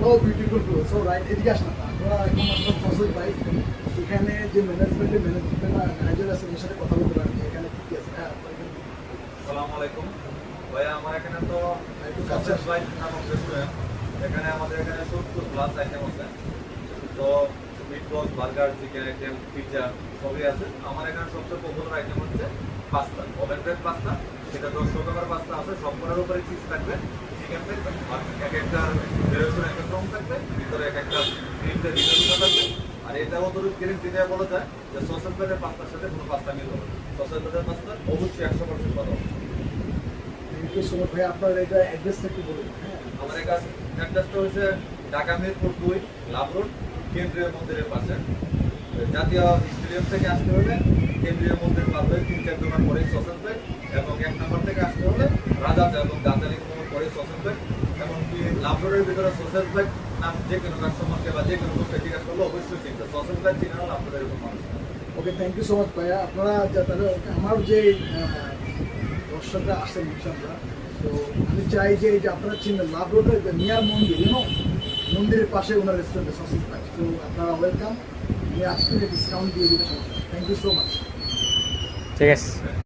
ও beautiful two so right এদিকে আসেন আপনারা এখন আপনার ফসল ভাই এখানে যে ম্যানেজার আছে ওর সাথে কথা বলতে পারেন এখানে কি কি আছে হ্যাঁ আসসালামু আলাইকুম ভাইয়া আমার এখানে তো সসেজ বাইট নামক রেস্টুরেন্ট এখানে আমাদের এখানে 70 প্লাস আইটেম আছে তো meat roll burger chicken item pizza সবই আছে আমার এখানে সবচেয়ে পপুলার আইটেম হচ্ছে পাস্তা ওভেন বেক পাস্তা সেটা 10 টাকার পাস্তা আছে সবগুলোর উপরে চিজ থাকবে চিকেন থাকবে আর এক একটা ভেরিয়েশন এক এক রকম থাকবে ভিতরে এক একটা ক্রিমটা ভিতরে থাকবে আর এটা অতটুকু গ্যারেন্টি দেওয়া বলা যায় যে সসেজ বাইটের পাস্তার সাথে কোনো পাস্তা মিলবে না সসেজ বাইটের পাস্তা অবশ্যই 100% ভালো থ্যাংক ইউ সো মাচ ভাই আপনার এটা অ্যাড্রেসটা একটু বলুন হ্যাঁ আমাদের কাছে অ্যাড্রেসটা হচ্ছে ঢাকা মিরপুর 2 লাভ রোড কেন্দ্রীয় মন্দিরের পাশে জাতীয় স্টেডিয়াম থেকে আসতে হলে কেন্দ্রীয় মন্দির পার হয়ে 3-4 দোকান পরে সসেজ বাইট এবং 1 নম্বর থেকে আসতে হলে রাজা এবং গাজালি কোনো পরে সসেজ বাইট এমনকি লাভ রোডের ভিতরে সসেজ বাইট নাম যে কোনো কাস্টমারকে বা যে কোনো লোককে জিজ্ঞাসা করলে অবশ্যই চিনতে সসেজ বাইট চিনে লাভ রোডের এরকম মানুষ okay thank you so much ভাইয়া আপনারা তাহলে আমার যে দর্শকরা আসেন ইনশাআল্লাহ তো আমি চাই যে এই যে আপনারা চিনবেন লাভ রোডের নিয়ার মন্দির মন্দিরের পাশে ওনার রেস্টুরেন্টে সসেজ পাই তো আপনারা ওয়েলকাম আমি আজকে ডিসকাউন্ট দিয়ে দিতে সমস্যা থ্যাংক ইউ সো মাচ ঠিক আছে।